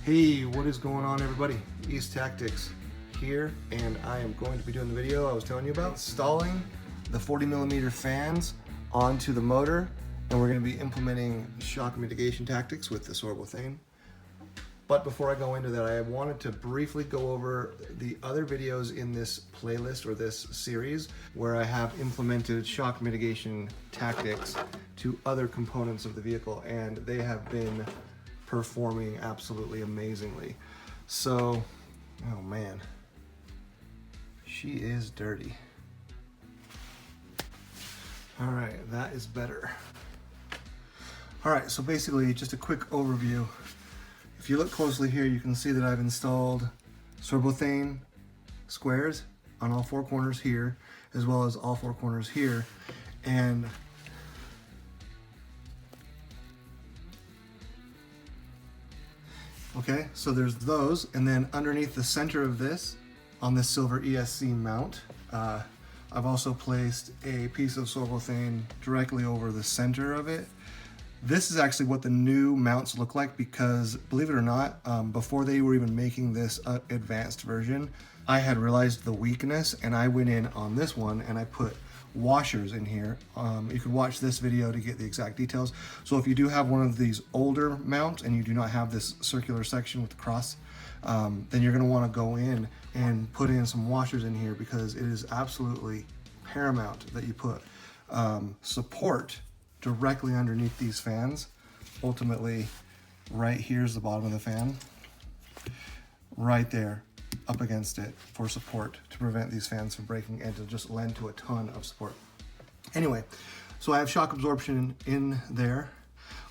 Hey, what is going on, everybody? East Tactics here, and I am going to be doing the video I was telling you about, installing the 40mm fans onto the motor, and we're going to be implementing shock mitigation tactics with the sorbothane. But before I go into that, I wanted to briefly go over the other videos in this playlist or this series where I have implemented shock mitigation tactics to other components of the vehicle, and they have been performing absolutely amazingly. So, oh man, she is dirty. All right, that is better. All right, so basically just a quick overview. If you look closely here, you can see that I've installed sorbothane squares on all four corners here, as well as all four corners here. And okay, so there's those, and then underneath the center of this, on this silver ESC mount, I've also placed a piece of sorbothane directly over the center of it. This is actually what the new mounts look like because, believe it or not, before they were even making this advanced version, I had realized the weakness, and I went in on this one and I put washers in here. You can watch this video to get the exact details. So if you do have one of these older mounts and you do not have this circular section with the cross, then you're going to want to go in and put in some washers in here because it is absolutely paramount that you put support directly underneath these fans. Ultimately, right here's the bottom of the fan, right there up against it for support to prevent these fans from breaking and to just lend to a ton of support. Anyway, so I have shock absorption in there.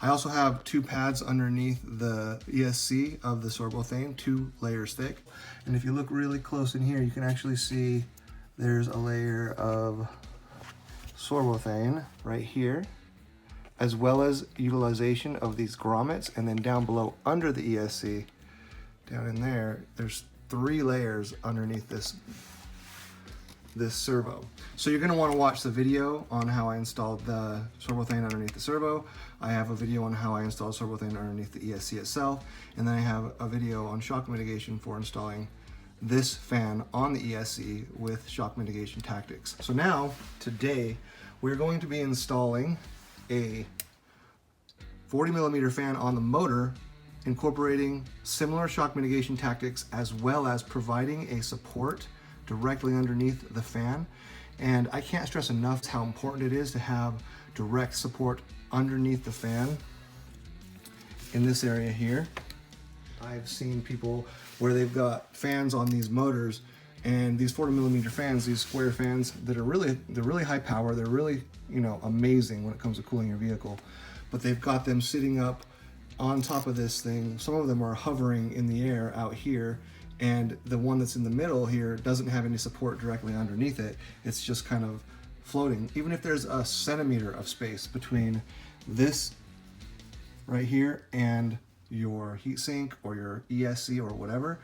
I also have two pads underneath the ESC of the sorbothane, 2 layers thick. And if you look really close in here, you can actually see there's a layer of sorbothane right here, as well as utilization of these grommets. And then down below under the ESC, down in there, there's 3 layers underneath this servo. So you're gonna wanna watch the video on how I installed the sorbothane underneath the servo. I have a video on how I installed sorbothane underneath the ESC itself. And then I have a video on shock mitigation for installing this fan on the ESC with shock mitigation tactics. So now, today, we're going to be installing a 40mm fan on the motor, incorporating similar shock mitigation tactics as well as providing a support directly underneath the fan. And I can't stress enough how important it is to have direct support underneath the fan in this area here. I've seen people where they've got fans on these motors, and these 40mm fans, these square fans that are really high power, they're really, amazing when it comes to cooling your vehicle. But they've got them sitting up on top of this thing. Some of them are hovering in the air out here, and the one that's in the middle here doesn't have any support directly underneath it. It's just kind of floating. Even if there's a centimeter of space between this right here and your heatsink or your ESC or whatever,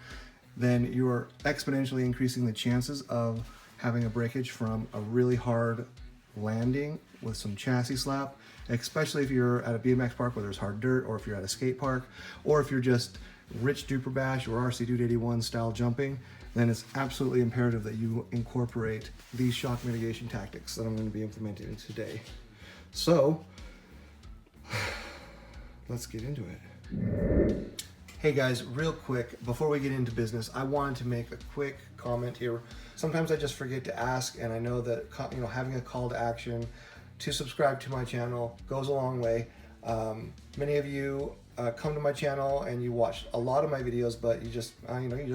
then you're exponentially increasing the chances of having a breakage from a really hard landing with some chassis slap, especially if you're at a BMX park where there's hard dirt, or if you're at a skate park, or if you're just Rich Duper Bash or RC Dude 81 style jumping. Then it's absolutely imperative that you incorporate these shock mitigation tactics that I'm going to be implementing today. So let's get into it. Hey guys, real quick, before we get into business, I wanted to make a quick comment here. Sometimes I just forget to ask, and I know that having a call to action to subscribe to my channel goes a long way. Many of you come to my channel and you watch a lot of my videos, but you just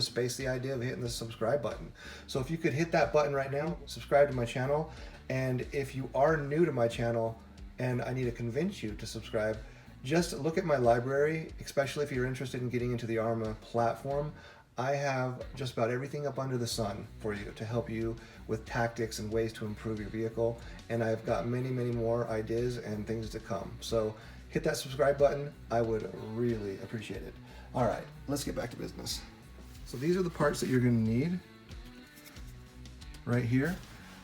space the idea of hitting the subscribe button. So if you could hit that button right now, subscribe to my channel. And if you are new to my channel and I need to convince you to subscribe, just look at my library, especially if you're interested in getting into the Arrma platform. I have just about everything up under the sun for you to help you with tactics and ways to improve your vehicle. And I've got many more ideas and things to come. So hit that subscribe button. I would really appreciate it. All right, let's get back to business. So these are the parts that you're gonna need right here.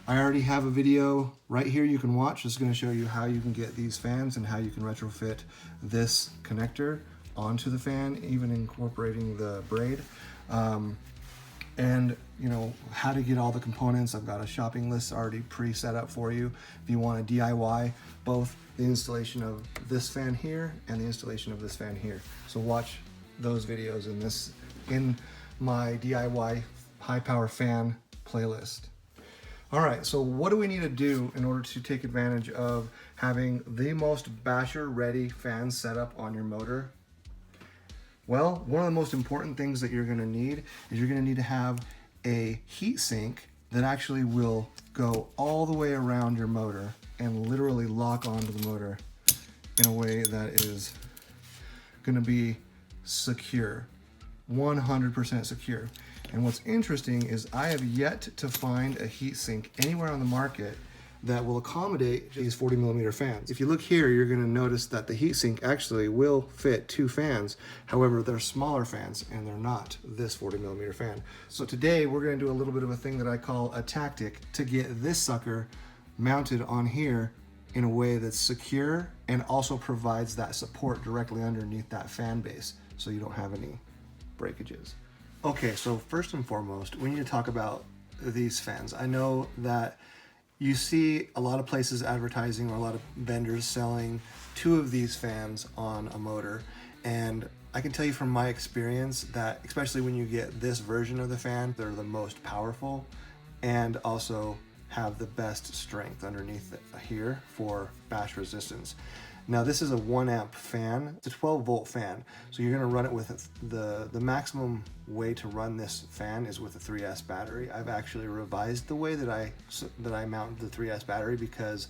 I already have a video right here you can watch. It's going to show you how you can get these fans and how you can retrofit this connector onto the fan, even incorporating the braid. And you know, how to get all the components. I've got a shopping list already pre-set up for you if you want to DIY both the installation of this fan here and the installation of this fan here. So watch those videos in my DIY high power fan playlist. All right, so what do we need to do in order to take advantage of having the most basher ready fan setup on your motor? Well, one of the most important things that you're gonna need is you're gonna need to have a heat sink that actually will go all the way around your motor and literally lock onto the motor in a way that is gonna be secure, 100% secure. And what's interesting is I have yet to find a heat sink anywhere on the market that will accommodate these 40mm fans. If you look here, you're gonna notice that the heatsink actually will fit 2 fans. However, they're smaller fans and they're not this 40mm fan. So today we're gonna do a little bit of a thing that I call a tactic to get this sucker mounted on here in a way that's secure and also provides that support directly underneath that fan base so you don't have any breakages. Okay, so first and foremost, we need to talk about these fans. I know that you see a lot of places advertising or a lot of vendors selling 2 of these fans on a motor, and I can tell you from my experience that especially when you get this version of the fan, they're the most powerful and also have the best strength underneath here for bash resistance. Now this is a 1 amp fan, it's a 12 volt fan, so you're gonna run it with the maximum way to run this fan is with a 3S battery. I've actually revised the way that I mount the 3S battery because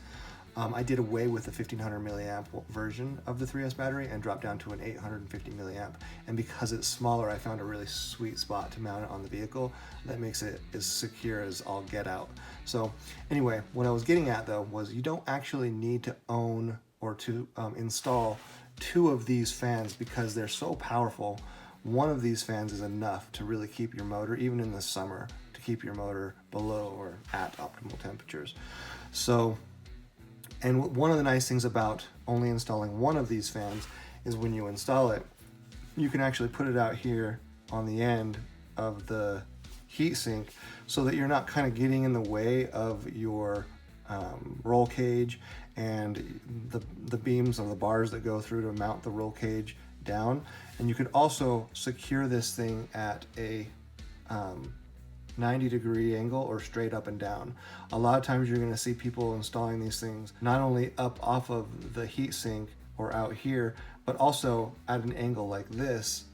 I did away with the 1500 milliamp version of the 3S battery and dropped down to an 850 milliamp. And because it's smaller, I found a really sweet spot to mount it on the vehicle that makes it as secure as all get out. So anyway, what I was getting at though was you don't actually need to own or to install 2 of these fans because they're so powerful. 1 of these fans is enough to really keep your motor, even in the summer, to keep your motor below or at optimal temperatures. So, and one of the nice things about only installing 1 of these fans is when you install it, you can actually put it out here on the end of the heatsink so that you're not kind of getting in the way of your roll cage and the beams of the bars that go through to mount the roll cage down. And you could also secure this thing at a 90-degree angle or straight up and down. A lot of times you're going to see people installing these things not only up off of the heat sink or out here, but also at an angle like this,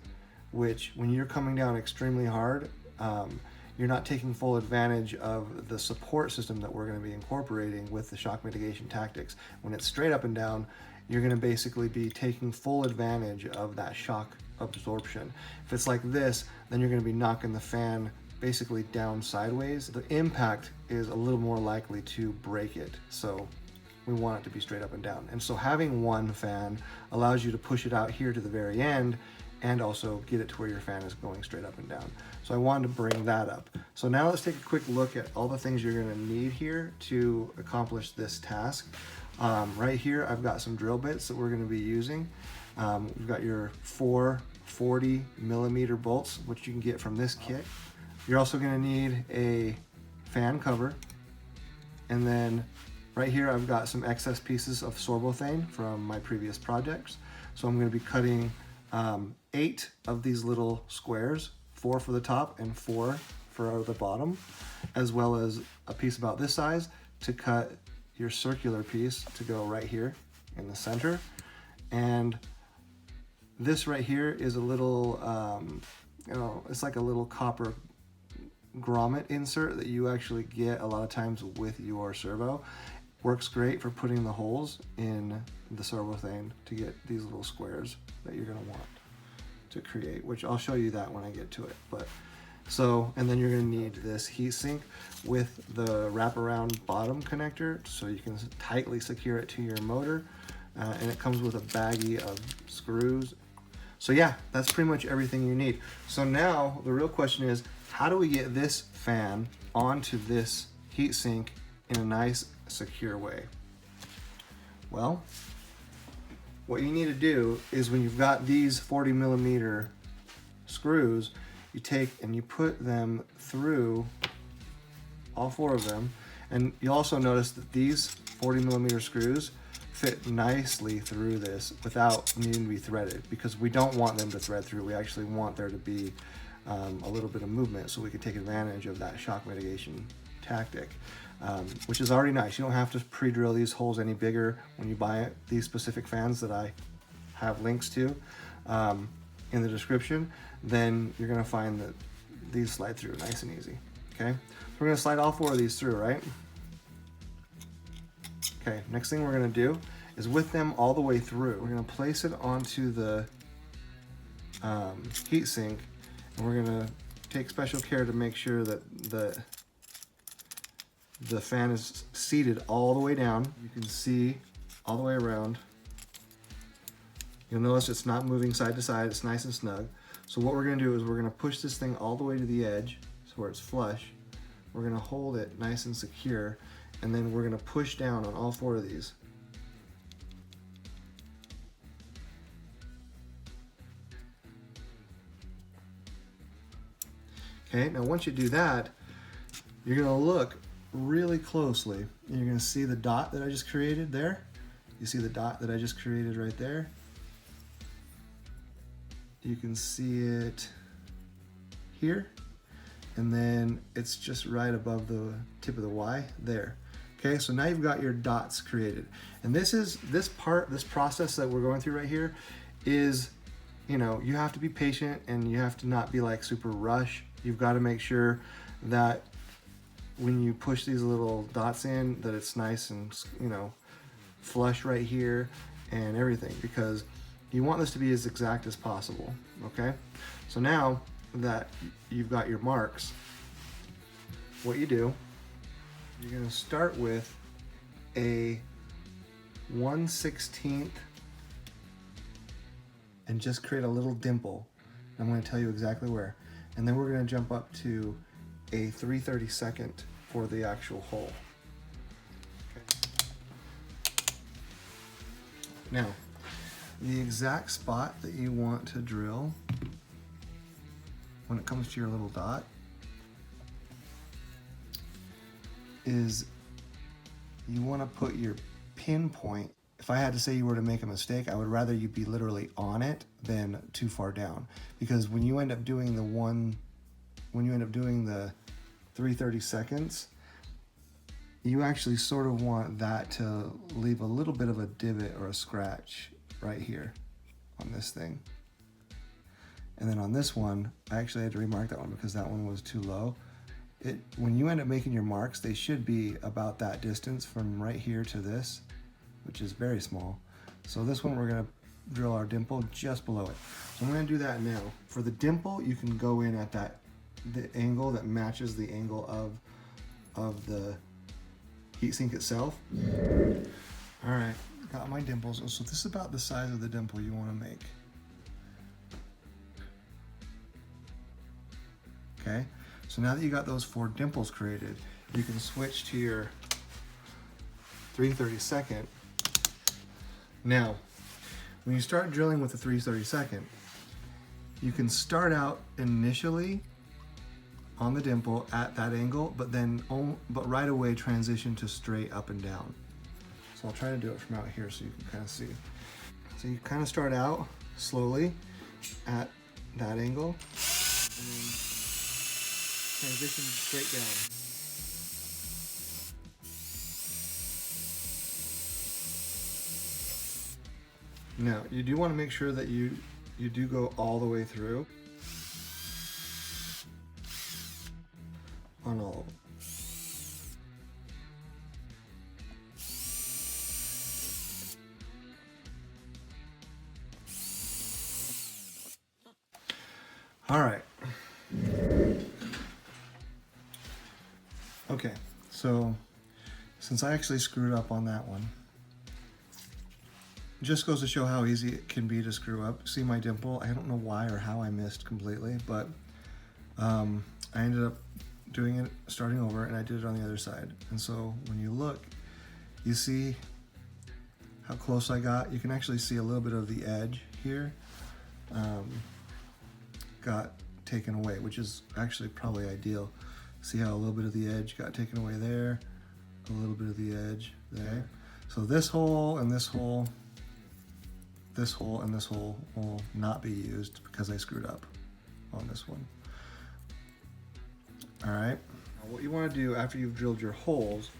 which when you're coming down extremely hard, you're not taking full advantage of the support system that we're going to be incorporating with the shock mitigation tactics. When it's straight up and down, you're going to basically be taking full advantage of that shock absorption. If it's like this, then you're going to be knocking the fan basically down sideways. The impact is a little more likely to break it. So we want it to be straight up and down. And so having 1 fan allows you to push it out here to the very end and also get it to where your fan is going straight up and down. So I wanted to bring that up. So now let's take a quick look at all the things you're gonna need here to accomplish this task. Right here, I've got some drill bits that we're gonna be using. We've got your 4 40mm bolts, which you can get from this kit. You're also gonna need a fan cover. And then right here, I've got some excess pieces of sorbothane from my previous projects. So I'm gonna be cutting 8 of these little squares, 4 for the top and 4 for the bottom, as well as a piece about this size to cut your circular piece to go right here in the center. And this right here is a little, it's like a little copper grommet insert that you actually get a lot of times with your servo. Works great for putting the holes in the sorbothane to get these little squares that you're gonna want to create, which I'll show you that when I get to it. But so, and then you're gonna need this heatsink with the wraparound bottom connector so you can tightly secure it to your motor. And it comes with a baggie of screws. So yeah, that's pretty much everything you need. So now the real question is, how do we get this fan onto this heatsink in a nice, secure way? Well, what you need to do is when you've got these 40mm screws, you take and you put them through all 4 of them. And you also notice that these 40mm screws fit nicely through this without needing to be threaded, because we don't want them to thread through. We actually want there to be a little bit of movement so we can take advantage of that shock mitigation tactic, which is already nice. You don't have to pre-drill these holes any bigger when you buy these specific fans that I have links to in the description. Then you're gonna find that these slide through nice and easy. Okay, so we're gonna slide all 4 of these through, right? Okay, next thing we're gonna do is with them all the way through, we're gonna place it onto the heatsink, and we're gonna take special care to make sure that the fan is seated all the way down. You can see all the way around. You'll notice it's not moving side to side, it's nice and snug. So what we're gonna do is we're gonna push this thing all the way to the edge, so where it's flush. We're gonna hold it nice and secure, and then we're gonna push down on all 4 of these. Okay, now once you do that, you're gonna look really closely. You're gonna see the dot that I just created there. You see the dot that I just created right there? You can see it here, and then it's just right above the tip of the Y there. Okay, so now you've got your dots created. And this process that we're going through right here is, you know, you have to be patient and you have to not be like super rush. You've got to make sure that when you push these little dots in, that it's nice and, you know, flush right here and everything, because you want this to be as exact as possible. Okay, so now that you've got your marks, what you do, you're going to start with a 1/16 and just create a little dimple. I'm going to tell you exactly where, and then we're going to jump up to a 3/32 for the actual hole. Okay. Now, the exact spot that you want to drill when it comes to your little dot is you want to put your pinpoint. If I had to say you were to make a mistake, I would rather you be literally on it than too far down, because when you end up doing the 3/32, you actually sort of want that to leave a little bit of a divot or a scratch right here on this thing. And then on this one, I actually had to remark that one because that one was too low. When you end up making your marks, they should be about that distance from right here to this, which is very small. So this one, we're gonna drill our dimple just below it. So I'm gonna do that now. For the dimple, you can go in at the angle that matches the angle of the heatsink itself. All right, got my dimples. So this is about the size of the dimple you wanna make. Okay, so now that you got those 4 dimples created, you can switch to your 3/32. Now, when you start drilling with the 3/32, you can start out initially on the dimple at that angle, but right away transition to straight up and down. So I'll try to do it from out here so you can kind of see. So you kind of start out slowly at that angle, and then transition straight down. Now, you do want to make sure that you do go all the way through on all of them. All right. Okay, so since I actually screwed up on that one, it just goes to show how easy it can be to screw up. See my dimple? I don't know why or how I missed completely, but I ended up doing it, starting over, and I did it on the other side. And so when you look, you see how close I got. You can actually see a little bit of the edge here got taken away, which is actually probably ideal. See how a little bit of the edge got taken away there, a little bit of the edge there. So this hole and this hole, this hole and this hole will not be used because I screwed up on this one. All right, what you want to do after you've drilled your holes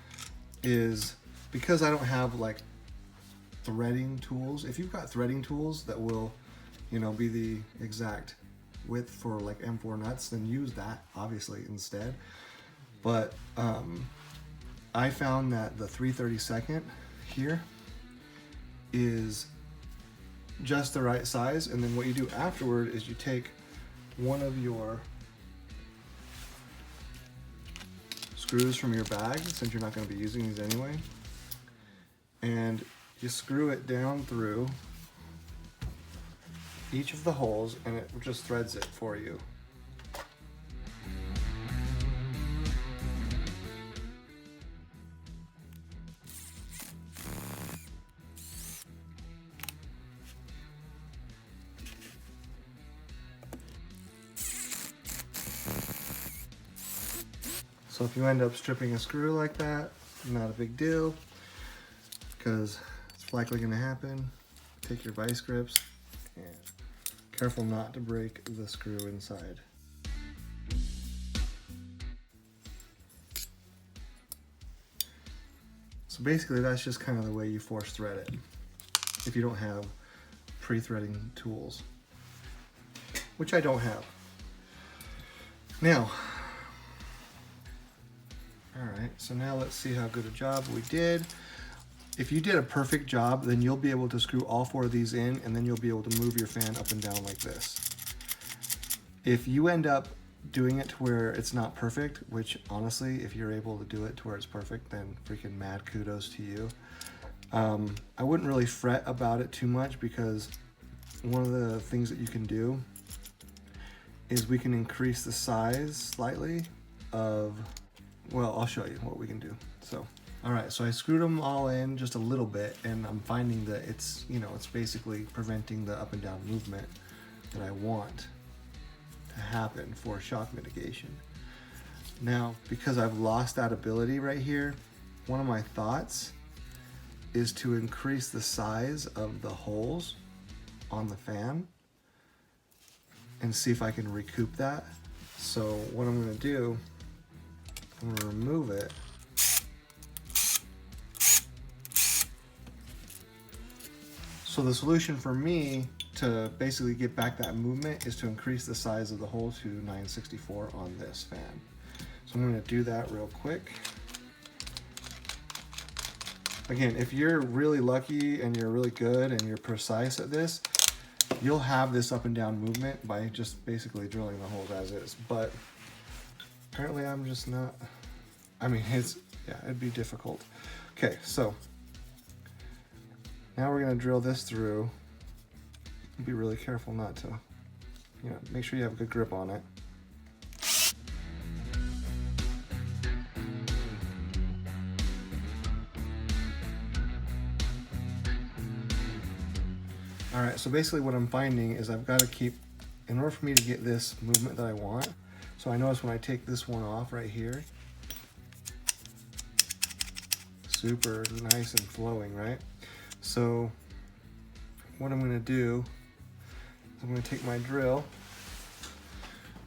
is, because I don't have like threading tools, if you've got threading tools that will, you know, be the exact width for like M4 nuts, then use that obviously instead. But I found that the 3/32 here is just the right size, and then what you do afterward is you take one of your screws from your bag, since you're not going to be using these anyway, and you screw it down through each of the holes, and it just threads it for you. So if you end up stripping a screw like that, not a big deal, because it's likely going to happen. Take your vice grips and careful not to break the screw inside. So basically that's just kind of the way you force thread it if you don't have pre-threading tools, which I don't have. Now, alright, so now let's see how good a job we did. If you did a perfect job, then you'll be able to screw all 4 of these in, and then you'll be able to move your fan up and down like this. If you end up doing it to where it's not perfect, which honestly, if you're able to do it to where it's perfect, then freaking mad kudos to you. I wouldn't really fret about it too much, because one of the things that you can do is we can increase the size slightly of, well, I'll show you what we can do. So, all right, so I screwed them all in just a little bit, and I'm finding that it's, you know, it's basically preventing the up and down movement that I want to happen for shock mitigation. Now, because I've lost that ability right here, one of my thoughts is to increase the size of the holes on the fan and see if I can recoup that. So what I'm gonna do, I'm gonna remove it. So the solution for me to basically get back that movement is to increase the size of the hole to 964 on this fan. So I'm gonna do that real quick. Again, if you're really lucky and you're really good and you're precise at this, you'll have this up and down movement by just basically drilling the holes as is. But apparently I'm just not, I mean, yeah, it'd be difficult. Okay, so now we're gonna drill this through. Be really careful not to, you know, make sure you have a good grip on it. All right, so basically what I'm finding is I've got to keep, in order for me to get this movement that I want, so I notice when I take this one off right here, super nice and flowing, right? So what I'm gonna do, I'm gonna take my drill,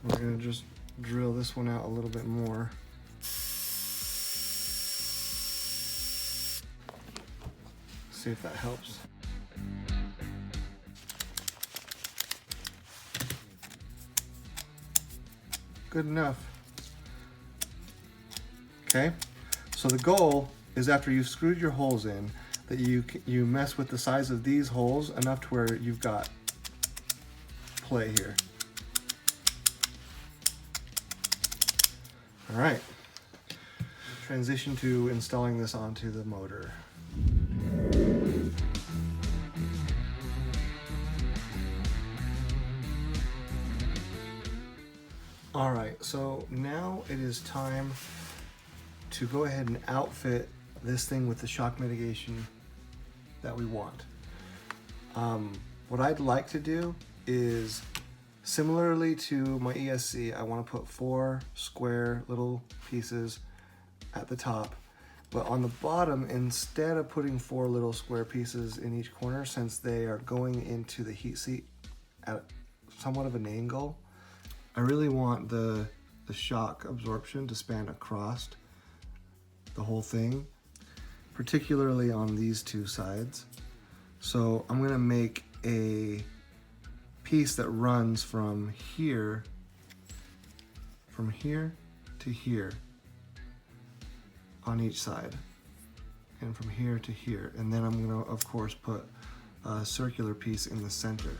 we're gonna just drill this one out a little bit more. See if that helps. Good enough. Okay, so the goal is after you've screwed your holes in, that you mess with the size of these holes enough to where you've got play here. All right, transition to installing this onto the motor. All right, so now it is time to go ahead and outfit this thing with the shock mitigation that we want. What I'd like to do is, similarly to my ESC, I want to put 4 square little pieces at the top, but on the bottom, instead of putting 4 little square pieces in each corner, since they are going into the heatsink at somewhat of an angle, I really want the shock absorption to span across the whole thing, particularly on these 2 sides. So I'm gonna make a piece that runs from here to here on each side, and from here to here. And then I'm gonna, of course, put a circular piece in the center.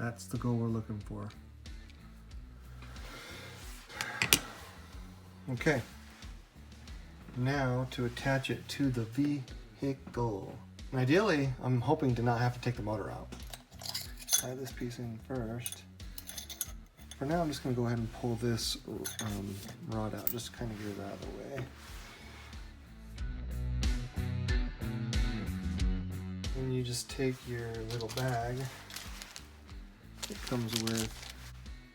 That's the goal we're looking for. Okay, now to attach it to the vehicle. And ideally, I'm hoping to not have to take the motor out. Tie this piece in first. For now, I'm just gonna go ahead and pull this rod out, just to kind of get it out of the way. And you just take your little bag. It comes with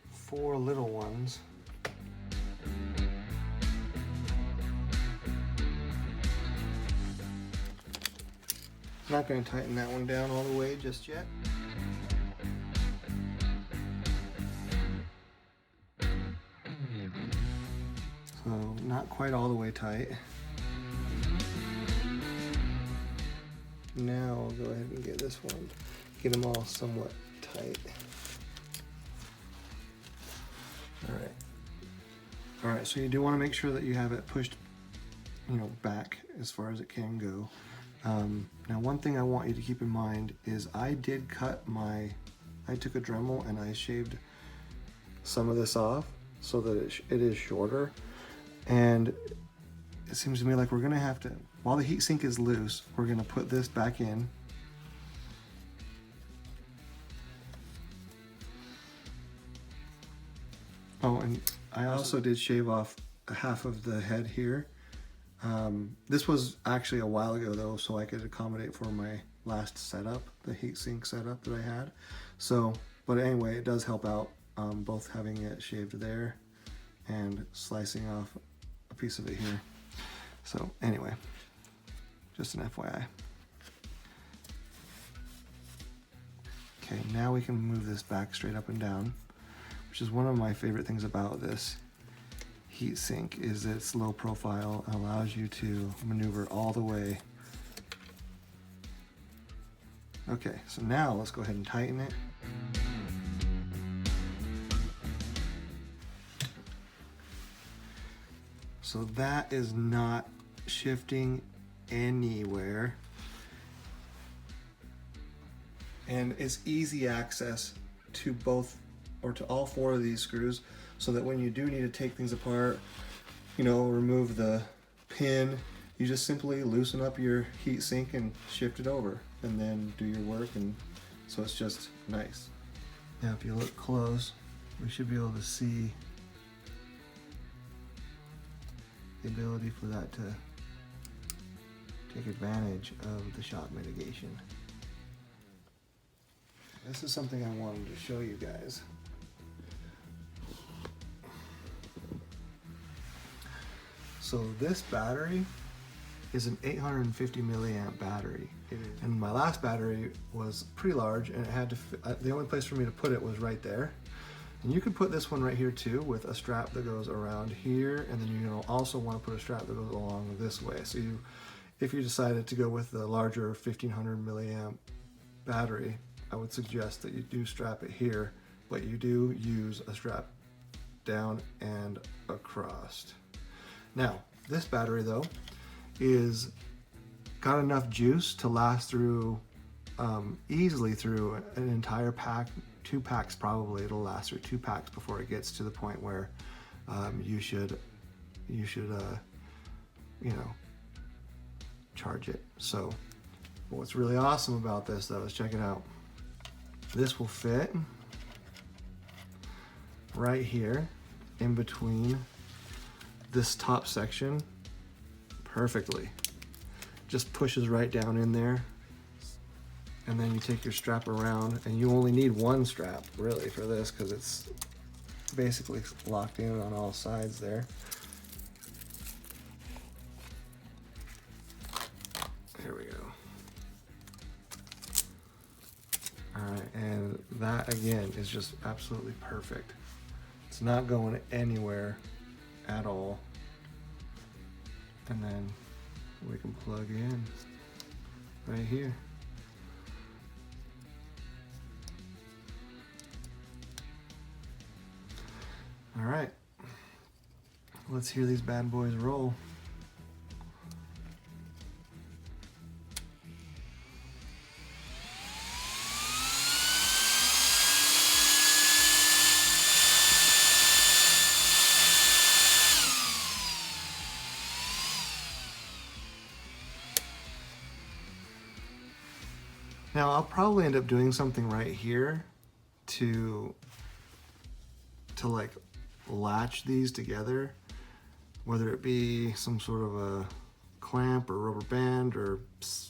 4 little ones. Not going to tighten that one down all the way just yet. So not quite all the way tight. Now I'll go ahead and get this one, get them all somewhat tight. All right, so you do want to make sure that you have it pushed, back as far as it can go. Now, one thing I want you to keep in mind is I took a Dremel and I shaved some of this off so that it is shorter. And it seems to me like we're gonna have to, while the heatsink is loose, we're gonna put this back in. Oh, and I also did shave off half of the head here. This was actually a while ago though, so I could accommodate for my last setup, the heatsink setup that I had. So, but anyway, it does help out, both having it shaved there and slicing off a piece of it here. So anyway, just an FYI. Okay, now we can move this back straight up and down, which is one of my favorite things about this heatsink, is its low profile and allows you to maneuver all the way. Okay, so now let's go ahead and tighten it. So that is not shifting anywhere. And it's easy access to both, or to all 4 of these screws, so that when you do need to take things apart, remove the pin, you just simply loosen up your heatsink and shift it over, and then do your work, and so it's just nice. Now if you look close, we should be able to see the ability for that to take advantage of the shock mitigation. This is something I wanted to show you guys. So this battery is an 850 milliamp battery. And my last battery was pretty large, and it had to the only place for me to put it was right there. And you could put this one right here too, with a strap that goes around here, and then you also want to put a strap that goes along this way. So if you decided to go with the larger 1500 milliamp battery, I would suggest that you do strap it here, but you do use a strap down and across. Now, this battery though is got enough juice to last through easily through an entire pack, 2 packs probably. It'll last through 2 packs before it gets to the point where you should charge it. So what's really awesome about this though is, check it out. This will fit right here in between this top section perfectly. Just pushes right down in there, and then you take your strap around, and you only need one strap really for this because it's basically locked in on all sides there. There we go. Alright, and that again is just absolutely perfect. It's not going anywhere at all. And then we can plug in right here. All right, let's hear these bad boys roll. Now I'll probably end up doing something right here to like latch these together, whether it be some sort of a clamp or rubber band or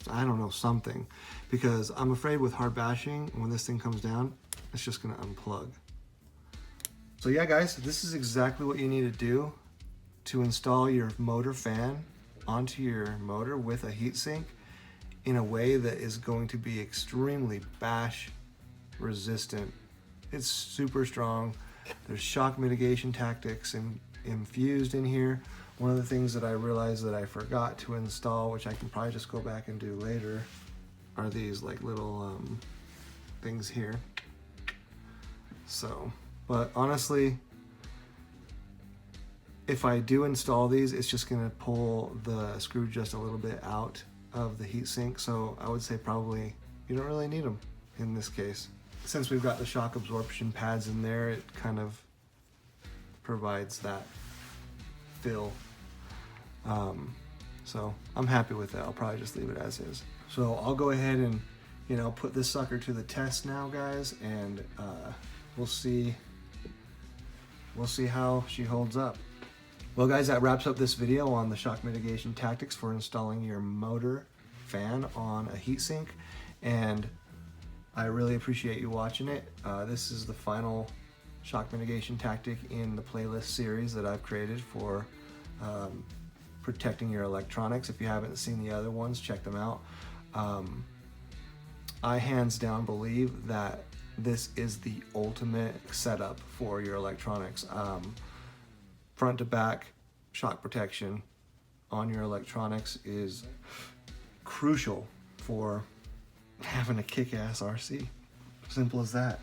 I don't know, something, because I'm afraid with hard bashing, when this thing comes down, it's just gonna unplug. So yeah guys, this is exactly what you need to do to install your motor fan onto your motor with a heatsink in a way that is going to be extremely bash resistant. It's super strong. There's shock mitigation tactics infused in here. One of the things that I realized that I forgot to install, which I can probably just go back and do later, are these like little things here. So, but honestly, if I do install these, it's just gonna pull the screw just a little bit out of the heatsink, so I would say probably you don't really need them in this case. Since we've got the shock absorption pads in there, it kind of provides that fill. So I'm happy with that. I'll probably just leave it as is. So I'll go ahead and put this sucker to the test now, guys, and we'll see how she holds up. Well guys, that wraps up this video on the shock mitigation tactics for installing your motor fan on a heatsink, and I really appreciate you watching it. This is the final shock mitigation tactic in the playlist series that I've created for protecting your electronics. If you haven't seen the other ones, check them out. I hands down believe that this is the ultimate setup for your electronics. Front to back shock protection on your electronics is crucial for having a kick-ass RC. Simple as that.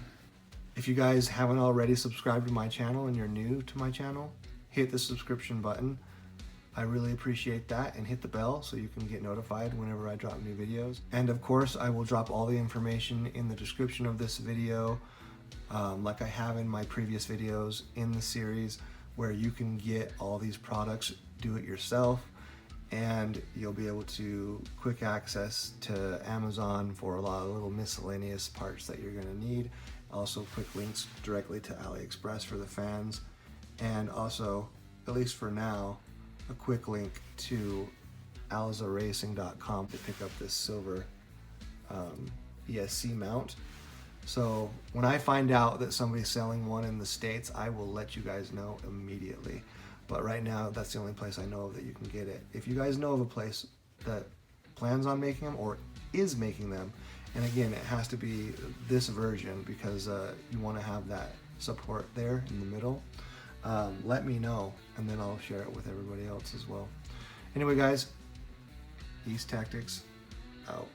If you guys haven't already subscribed to my channel and you're new to my channel, hit the subscription button. I really appreciate that, and hit the bell so you can get notified whenever I drop new videos. And of course, I will drop all the information in the description of this video, like I have in my previous videos in the series, where you can get all these products, do it yourself, and you'll be able to quick access to Amazon for a lot of little miscellaneous parts that you're gonna need. Also quick links directly to AliExpress for the fans, and also, at least for now, a quick link to alzaracing.com to pick up this silver ESC mount. So when I find out that somebody's selling one in the States, I will let you guys know immediately. But right now, that's the only place I know of that you can get it. If you guys know of a place that plans on making them or is making them, and again, it has to be this version because you want to have that support there in the middle, let me know, and then I'll share it with everybody else as well. Anyway, guys, East Tactics out.